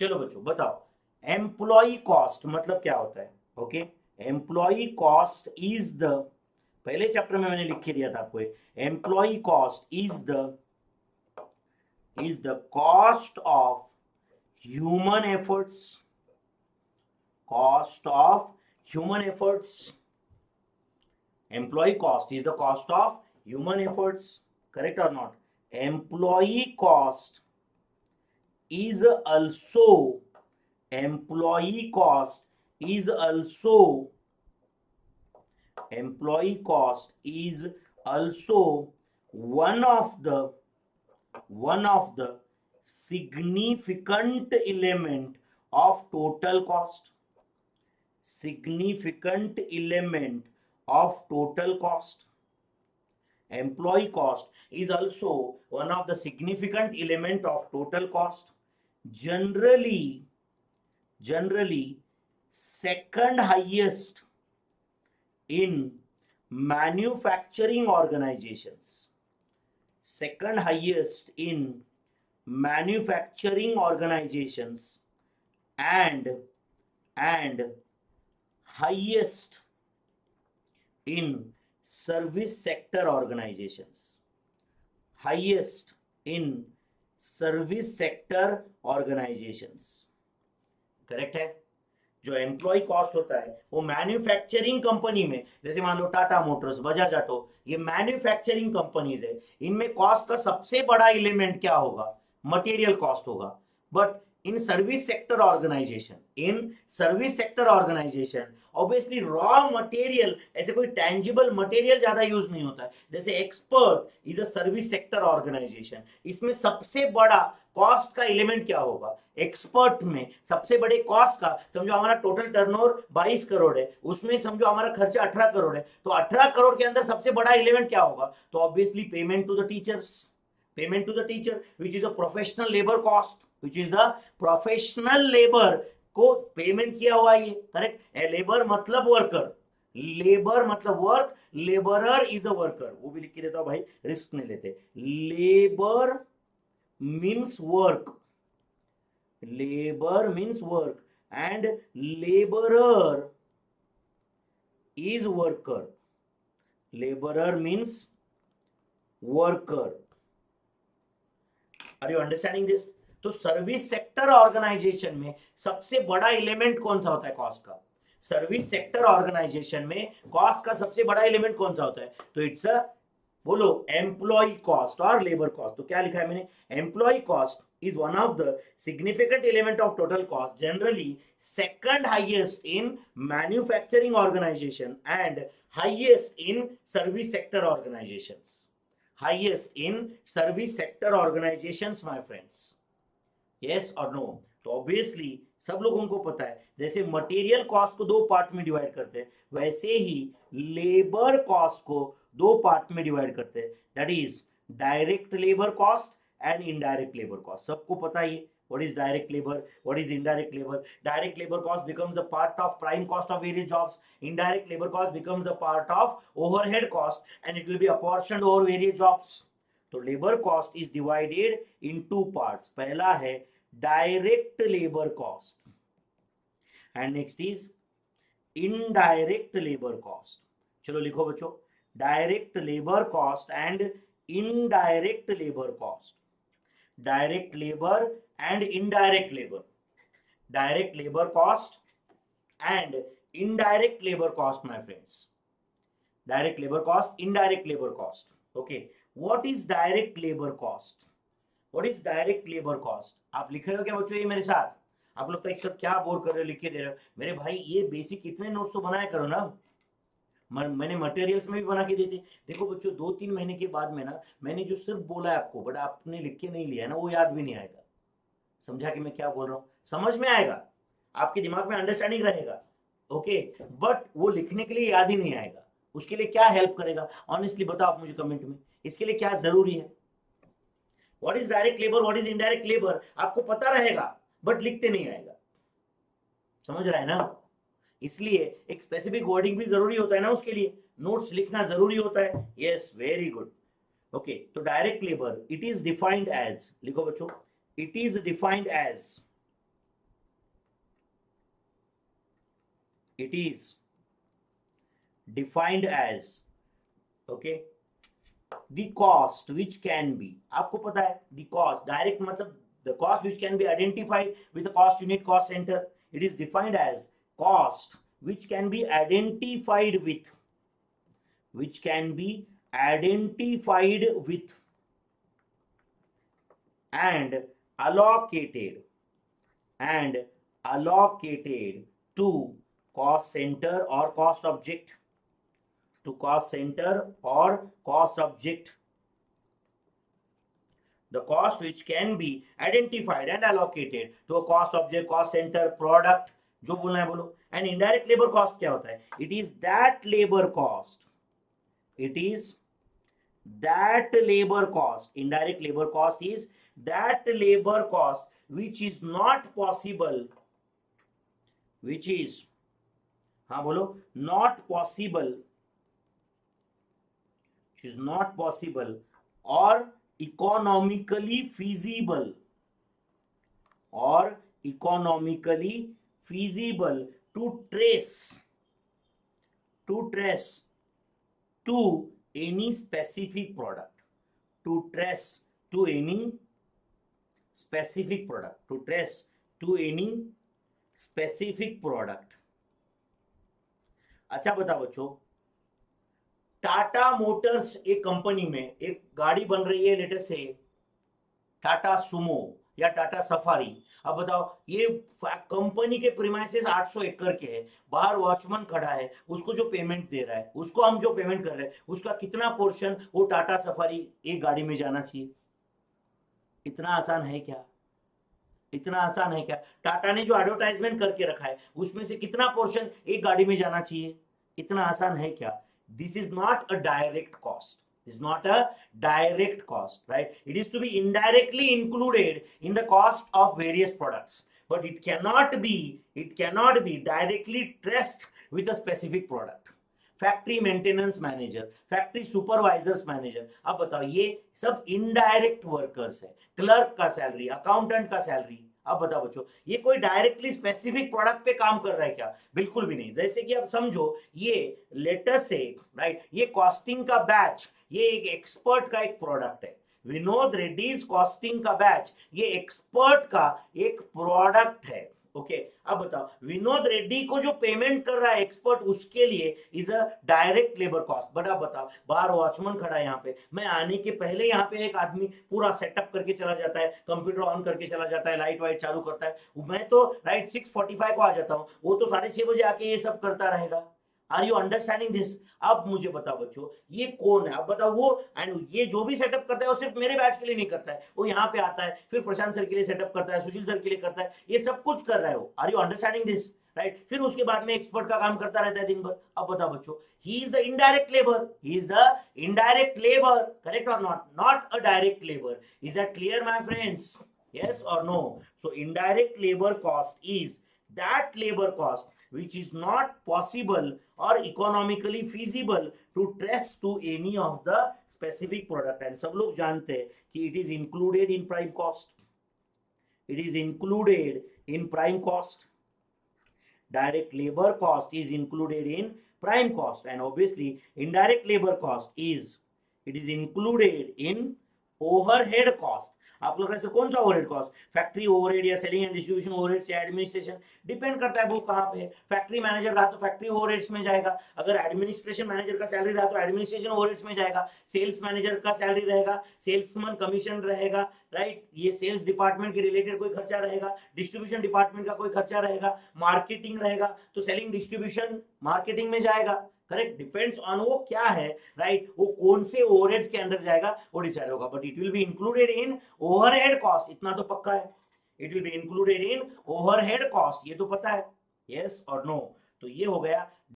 चलो बच्चों बताओ, एम्प्लॉय कॉस्ट मतलब क्या होता है? Okay, employee cost is the, पहले चैप्टर में मैंने लिख के दिया था आपको, employee cost is the cost of human efforts, cost of human efforts. Employee cost is the cost of human efforts, correct or not? Employee cost is also, employee cost is also, employee cost is also one of the significant element of total cost, significant element of total cost. Employee cost is also one of the significant element of total cost. Generally second highest in manufacturing organizations, second highest in manufacturing organizations, and highest in service sector organizations, highest in service sector organizations, correct है? जो employ cost होता है वो manufacturing company में, जैसे मान लो Tata Motors, Bajaj auto, ये manufacturing companies है, इनमें कॉस्ट का सबसे बड़ा एलिमेंट क्या होगा? मटेरियल कॉस्ट होगा. But in service sector organization obviously raw material, ऐसे कोई tangible material ज्यादा यूज नहीं होता है. जैसे expert is a service sector organisation, इसमें सबसे बड़ा कॉस्ट का एलिमेंट क्या होगा? एक्सपर्ट में सबसे बड़े कॉस्ट का, समझो हमारा टोटल टर्नओवर 22 करोड़ है, उसमें समझो हमारा खर्चा 18 करोड़ है, तो 18 करोड़ के अंदर सबसे बड़ा एलिमेंट क्या होगा? तो obviously payment to the teachers, payment to the teacher which is the professional labour cost, which is the professional labor को पेमेंट किया हुआ ये, करेक्ट? लेबर मतलब वर्कर, लेबर मतलब work, labourer is the worker, वो भी लिख के देता हूं भाई, रिस्क नहीं लेते. Labour means work, labour means work and labourer is worker, labourer means worker. Are you understanding this? तो सर्विस सेक्टर ऑर्गेनाइजेशन में सबसे बड़ा एलिमेंट कौन सा होता है कॉस्ट का? सर्विस सेक्टर ऑर्गेनाइजेशन में कॉस्ट का सबसे बड़ा एलिमेंट कौन सा होता है? तो इट्स अ, बोलो, एम्प्लॉय कॉस्ट और लेबर कॉस्ट. तो क्या लिखा है मैंने? Employee cost is one of the significant element of total cost, generally second highest in manufacturing organization and highest in service sector organizations, highest in service sector organizations, my friends. Yes or no? तो obviously सब लोगों को पता है, जैसे material cost को दो part में डिवाइड करते हैं, वैसे ही लेबर कॉस्ट को दो पार्ट में डिवाइड करते हैं, that is direct labour cost and indirect labour cost. सबको पता ही what is direct labor, what is indirect labor. Direct labor cost becomes the part of prime cost of various jobs, indirect labor cost becomes the part of overhead cost and it will be apportioned over various jobs. तो labour cost is divided in two parts. पहला है direct labour cost and next is indirect labour cost. चलो लिखो बच्चों, direct labour cost and indirect labour cost. Direct labour and indirect labour, direct labour cost and indirect labour cost, my friends. Direct labour cost, indirect labour cost. Okay, what is direct labor cost? What is direct labor cost? आप लिख रहे हो क्या बच्चों ये मेरे साथ? आप लोग तो एक सब क्या बोर कर रहे हो, लिख के दे रहे हो. मेरे भाई ये बेसिक इतने नोट्स तो बनाया करो ना, मैंने मटेरियल्स में भी बना के देते. देखो बच्चों 2-3 महीने के बाद में ना, मैंने जो सिर्फ बोला है आपको, बट आपने लिख के नहीं लिया है ना, वो याद भी नहीं आएगा. समझा कि मैं क्या बोल रहा हूँ? समझ में आएगा, आपके दिमाग में अंडरस्टैंडिंग रहेगा, ओके, बट वो लिखने के लिए याद ही नहीं आएगा. उसके लिए क्या हेल्प करेगा? ऑनेस्टली बताओ आप मुझे कमेंट में, इसके लिए क्या जरूरी है? What is direct labour, what is indirect labour, आपको पता रहेगा बट लिखते नहीं आएगा. समझ रहा है ना? इसलिए एक स्पेसिफिक वर्डिंग भी जरूरी होता है ना, उसके लिए नोट्स लिखना जरूरी होता है. Yes, very good. ओके, तो direct labour it is defined as, लिखो बच्चों, it is defined as it is defined as, okay, the cost which can be, आपको पता है the cost direct मतलब the cost which can be identified with the cost unit cost center, it is defined as cost which can be identified with, which can be identified with and allocated to cost center or cost object, to cost center or cost object. The cost which can be identified and allocated to a cost object, cost center, product, जो बोलना है बोलो. And indirect labor cost क्या होता है? It is that labor cost. It is that labor cost. Indirect labor cost is that labor cost which is not possible, which is, हाँ बोलो, not possible, which is not possible or economically feasible, or economically feasible to trace to any specific product, to trace to any specific product, to trace to any specific product. अच्छा बताओ बच्चों, Tata Motors एक company में एक गाड़ी बन रही है, लेटेस्ट से टाटा सुमो या टाटा सफारी. अब बताओ, ये कंपनी के प्रीमाइसेस 800 एकड़ के है, बाहर वॉचमैन खड़ा है, उसको जो पेमेंट दे रहा है, उसको हम जो पेमेंट कर रहे हैं, उसका कितना पोर्शन वो टाटा सफारी एक गाड़ी में जाना चाहिए? इतना आसान है क्या? इतना आसान है क्या? टाटा ने जो एडवर्टाइजमेंट करके रखा है उसमें से कितना पोर्शन एक गाड़ी में जाना चाहिए? इतना आसान है क्या? This is not a direct cost. This is not a direct cost, right? It is to be indirectly included in the cost of various products, but it cannot be directly traced with a specific product. Factory maintenance manager, factory supervisors manager, अब बताओ ये सब indirect workers है. Clerk का salary, accountant का salary. अब बताओ बच्चों, ये कोई डायरेक्टली स्पेसिफिक प्रोडक्ट पे काम कर रहा है क्या? बिल्कुल भी नहीं. जैसे कि अब समझो, ये लेटेस्ट से, राइट, ये कॉस्टिंग का बैच, ये एक एक्सपर्ट का एक प्रोडक्ट है. विनोद रेड्डीज कॉस्टिंग का बैच, ये एक्सपर्ट का एक प्रोडक्ट है. ओके, अब बताओ, विनोद रेड्डी को जो पेमेंट कर रहा है एक्सपर्ट, उसके लिए is a direct labour cost. But अब बताओ, बाहर वॉचमैन खड़ा है, यहाँ पे मैं आने के पहले यहाँ पे एक आदमी पूरा सेटअप करके चला जाता है, कंप्यूटर ऑन करके चला जाता है, लाइट वाइट चालू करता है. मैं तो राइट 6:45 को आ जाता हूँ, वो तो 6:30 बजे आके ये सब करता रहेगा. Are you understanding this? अब मुझे बताओ बच्चों, ये कौन है? अब बताओ, वो एंड ये जो भी सेटअप करता है वो सिर्फ मेरे बैच के लिए नहीं करता है, वो यहाँ पे आता है, फिर प्रशांत सर के लिए सेटअप करता है, सुशील सर के लिए करता है, ये सब कुछ कर रहा है वो. Are you understanding this? Right. फिर उसके बाद में एक्सपर्ट का काम करता रहता है दिन भर. अब बताओ बच्चों, he is the indirect labour, he is the indirect labour, correct और not? Not a direct labour. Is that clear my friends? Yes और no? So indirect labour cost is that labor cost which is not possible or economically feasible to trace to any of the specific product. And सब लोग जानते हैं कि it is included in prime cost. It is included in prime cost. Direct labor cost is included in prime cost, and obviously indirect labor cost is, it is included in overhead cost. आप लोग ऐसे कौन सा overhead cost? Factory overhead या selling and distribution overhead या administration, depend करता है वो कहाँ पे है. फैक्ट्री मैनेजर रहा तो फैक्ट्री ओवरहेड्स में जाएगा, अगर एडमिनिस्ट्रेशन मैनेजर का सैलरी रहा तो एडमिनिस्ट्रेशन ओवरहेड्स में जाएगा, सेल्स मैनेजर का सैलरी रहेगा, सेल्समैन कमीशन रहेगा, राइट, ये सेल्स डिपार्टमेंट के रिलेटेड कोई खर्चा रहेगा, डिस्ट्रीब्यूशन डिपार्टमेंट का कोई खर्चा रहेगा, मार्केटिंग रहेगा तो सेलिंग डिस्ट्रीब्यूशन मार्केटिंग में जाएगा. करेक्ट, डिपेंड्स ऑन वो क्या है, राइट, वो कौन से ओवरहेड्स के अंदर जाएगा वो डिसाइड होगा. But it will be included in overhead cost, इतना तो पक्का है. It will be included in overhead cost, ये तो पता है. यस और नो? तो ये हो गया